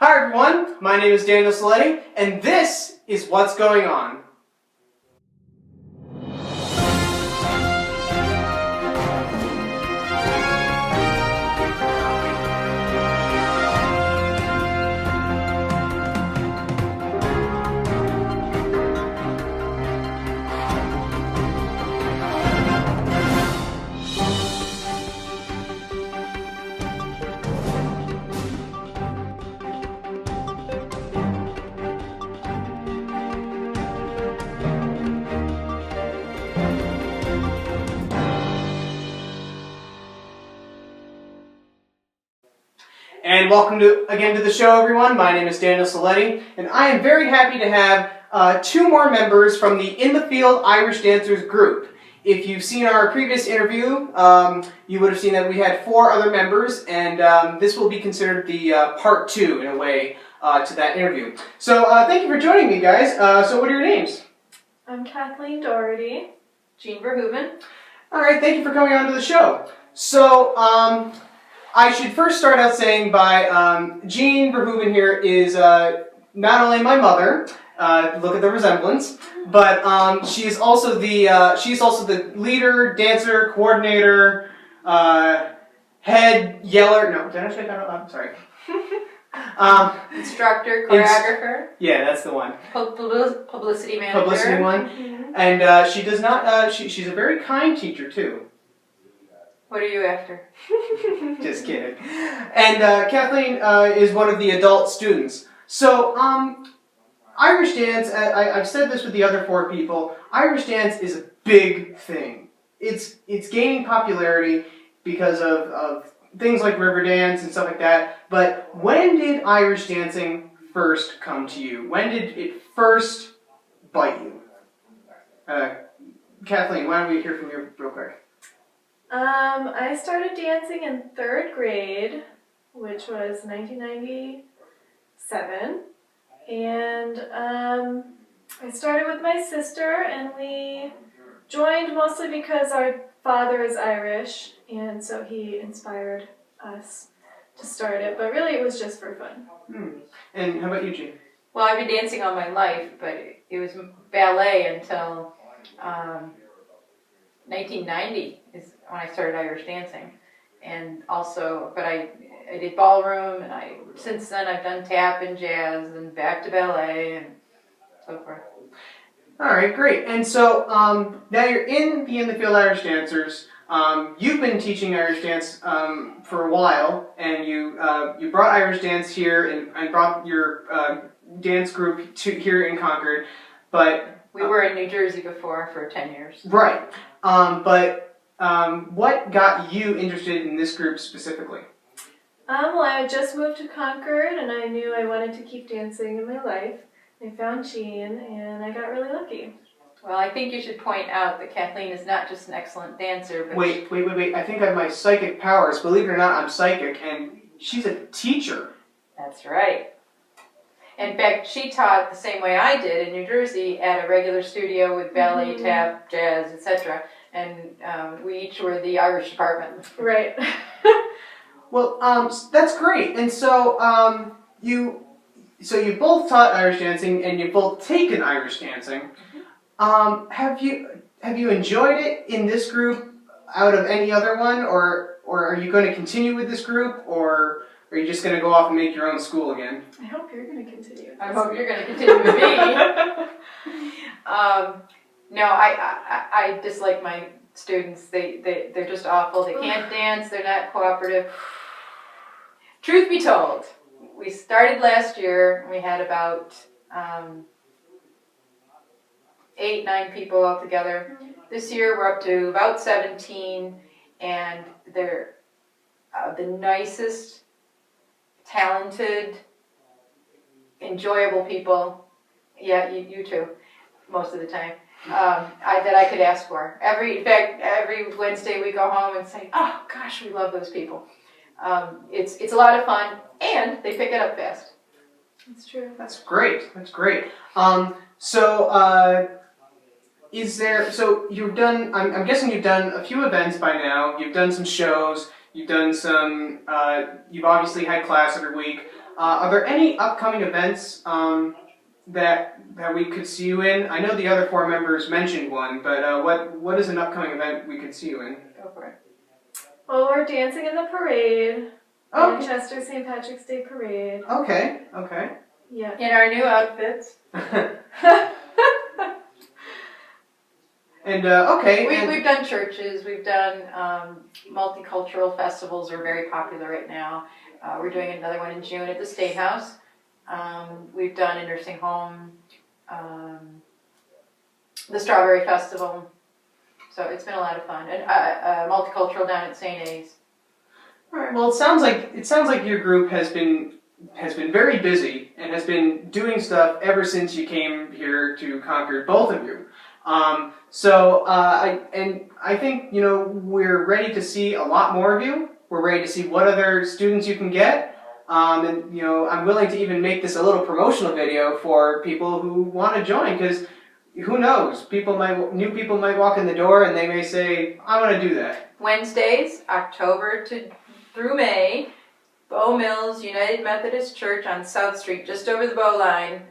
Hi everyone, my name is Daniel Siletti, and this is What's Going On. And welcome again to the show, everyone. My name is Daniel Siletti, and I am very happy to have two more members from the In the Field Irish Dancers group. If you've seen our previous interview, you would have seen that we had 4 other members, and this will be considered the part 2, in a way, to that interview. So thank you for joining me, guys. So what are your names? I'm Kathleen Doherty. Jean Verhoeven. All right, thank you for coming on to the show. So, I should first start out saying Jean Verhoeven here is not only my mother, look at the resemblance, but she's also the leader, dancer, coordinator, head yeller. No, did I say that out loud? I'm sorry. Instructor, choreographer. Yeah, that's the one. Publicity manager. Publicity one. Mm-hmm. And she does not. She's a very kind teacher too. What are you after? Just kidding. And Kathleen is one of the adult students. So, Irish dance, I've said this with the other 4 people, Irish dance is a big thing. It's gaining popularity because of things like river dance and stuff like that. But when did Irish dancing first come to you? When did it first bite you? Kathleen, why don't we hear from you real quick? I started dancing in 3rd grade, which was 1997, and I started with my sister, and we joined mostly because our father is Irish, and so he inspired us to start it, but really it was just for fun. And how about you, Jean? Well, I've been dancing all my life, but it was ballet until 1990 is when I started Irish dancing, and also, but I did ballroom, and since then I've done tap and jazz, and back to ballet, and so forth. All right, great. And so now you're in the Field Irish Dancers. You've been teaching Irish dance for a while, and you brought Irish dance here and brought your dance group here in Concord, but we were in New Jersey before for 10 years. Right. What got you interested in this group specifically? Well, I had just moved to Concord, and I knew I wanted to keep dancing in my life. I found Jean, and I got really lucky. Well, I think you should point out that Kathleen is not just an excellent dancer, but Wait. I think I have my psychic powers. Believe it or not, I'm psychic, and she's a teacher. That's right. In fact, she taught the same way I did in New Jersey at a regular studio with ballet, tap, jazz, etc. And we each were the Irish department. Right. Well, that's great. And so you both taught Irish dancing, and you've both taken Irish dancing. Have you enjoyed it in this group out of any other one, or are you going to continue with this group, or are you just going to go off and make your own school again? I hope you're going to continue. I hope you're going to continue with me. No, I dislike my students. They're just awful. They can't dance. They're not cooperative. Truth be told, we started last year. We had about 8, 9 people altogether. This year we're up to about 17, and they're the nicest, talented, enjoyable people. Yeah, you too, most of the time. That I could ask for. In fact, every Wednesday we go home and say, "Oh gosh, we love those people." It's a lot of fun, and they pick it up fast. That's true. That's great. That's great. So you've done, I'm guessing you've done a few events by now. You've done some shows. You've done some, you've obviously had class every week. Are there any upcoming events that we could see you in? I know the other 4 members mentioned one, but what is an upcoming event we could see you in? Go for it. Well, we're dancing in the parade. Okay. Manchester St. Patrick's Day Parade. Okay. Yeah. In our new outfits. And okay. We've done churches. We've done multicultural festivals are very popular right now. We're doing another one in June at the State House. We've done a nursing home, the Strawberry Festival. So it's been a lot of fun. And multicultural down at St. A's. All right. Well, it sounds like your group has been very busy and has been doing stuff ever since you came here to Concord, both of you. I think we're ready to see a lot more of you. We're ready to see what other students you can get. I'm willing to even make this a little promotional video for people who want to join, because who knows? New people might walk in the door and they may say, I want to do that. Wednesdays, October through May, Bow Mills United Methodist Church on South Street, just over the Bow line.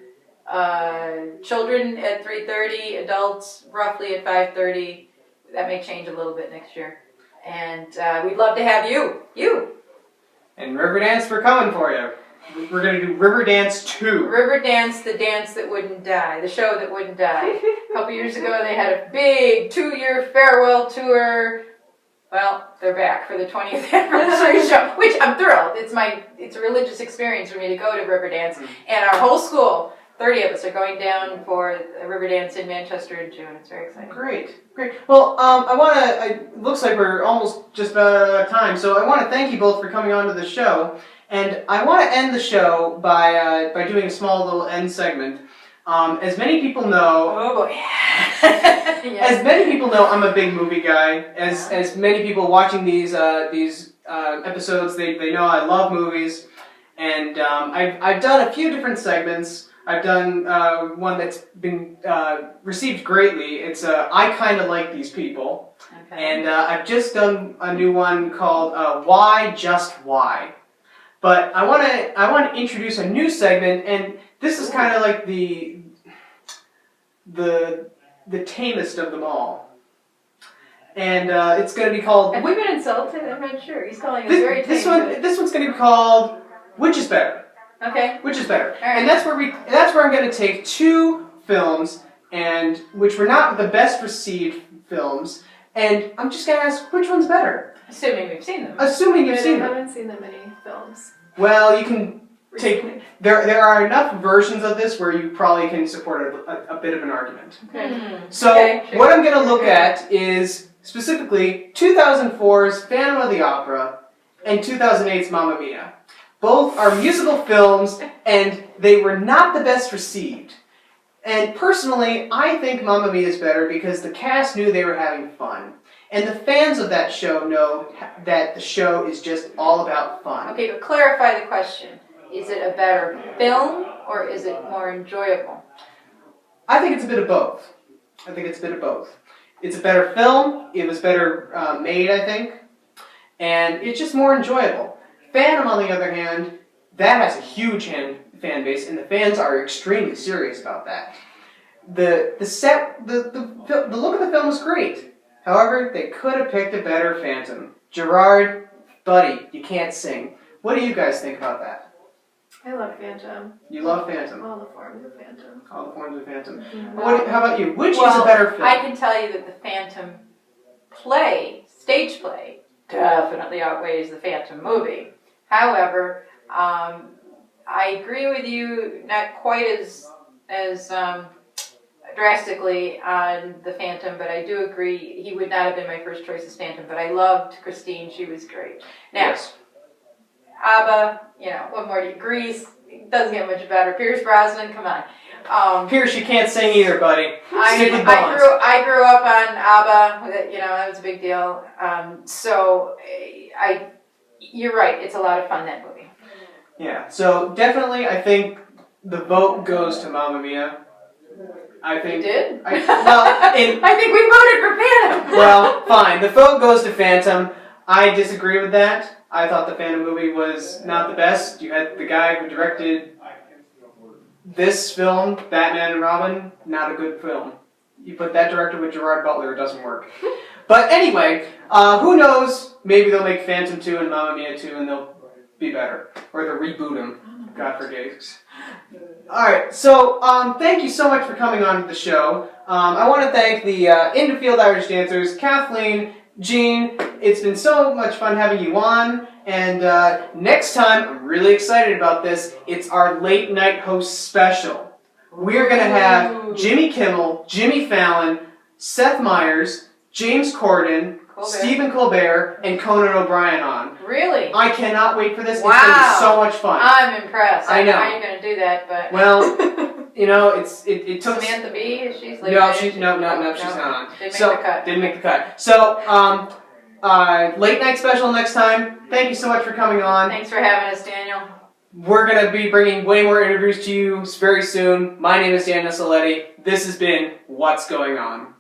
Children at 3:30, adults roughly at 5:30. That may change a little bit next year. And we'd love to have you. And Riverdance, we're coming for you. We're going to do Riverdance 2. Riverdance, the dance that wouldn't die, the show that wouldn't die. A couple years ago, they had a big 2-year farewell tour. Well, they're back for the 20th anniversary show, which I'm thrilled. It's a religious experience for me to go to Riverdance, and our whole school, 30 of us, are going down for Riverdance in Manchester in June. It's very exciting. Great. Well, it looks like we're almost just about out of time, so I want to thank you both for coming on to the show. And I want to end the show by doing a small little end segment. As many people know, Oh boy. as many people know, I'm a big movie guy. As many people watching these episodes, they know I love movies. And I've done a few different segments. I've done one that's been received greatly. It's I Kinda Like These People. Okay. And I've just done a new one called Why Just Why. But I want to introduce a new segment, and this is kind of like the tamest of them all. And it's going to be called... Have we been insulted? I'm not sure. He's calling us very tame. This one's going to be called Which is Better? Okay. Which is better? All right. And that's where I'm going to take 2 films, and which were not the best received films, and I'm just going to ask which one's better. Assuming we've seen them. Assuming you've seen them. I haven't seen that many films. Well, you can take... There are enough versions of this where you probably can support a bit of an argument. Okay. So, Okay, what I'm going to look at is, specifically, 2004's Phantom of the Opera and 2008's Mamma Mia. Both are musical films, and they were not the best received. And personally, I think Mamma Mia is better because the cast knew they were having fun. And the fans of that show know that the show is just all about fun. Okay, but clarify the question. Is it a better film or is it more enjoyable? I think it's a bit of both. It's a better film. It was better made, I think. And it's just more enjoyable. Phantom, on the other hand, that has a huge fan base, and the fans are extremely serious about that. The look of the film is great. However, they could have picked a better Phantom. Gerard, buddy, you can't sing. What do you guys think about that? I love Phantom. You love Phantom. All the forms of Phantom. All the forms of Phantom. Mm-hmm. How about you? Which is a better film? I can tell you that the Phantom stage play, definitely outweighs the Phantom movie. However, I agree with you, not quite as drastically on the Phantom, but I do agree he would not have been my first choice as Phantom, but I loved Christine. She was great. Now, Yes. ABBA, what more do you? Grease, it doesn't get much better. Pierce Brosnan, come on. Pierce, you can't sing either, buddy. I grew up on ABBA. That was a big deal. You're right. It's a lot of fun, that movie. Yeah. So definitely, I think the vote goes to Mamma Mia. I think. You did? I think we voted for Phantom. Well, fine. The vote goes to Phantom. I disagree with that. I thought the Phantom movie was not the best. You had the guy who directed this film, Batman and Robin, not a good film. You put that director with Gerard Butler, it doesn't work. But anyway, who knows? Maybe they'll make Phantom 2 and Mamma Mia 2 and they'll be better. Or they'll reboot them. God forgive. Alright, so thank you so much for coming on to the show. I want to thank the In the Field Irish dancers, Kathleen, Jean. It's been so much fun having you on. And next time, I'm really excited about this, it's our late night host special. We're going to have Jimmy Kimmel, Jimmy Fallon, Seth Meyers, James Corden, Stephen Colbert, and Conan O'Brien on. Really? I cannot wait for this. Wow. It's going to be so much fun. I'm impressed. I know. How you're going to do that, but... Well, you know, it took... Samantha Bee, she's late. No, she's not on. Didn't make the cut. Didn't make the cut. So, late night special next time. Thank you so much for coming on. Thanks for having us, Daniel. We're going to be bringing way more interviews to you very soon. My name is Daniel Siletti. This has been What's Going On.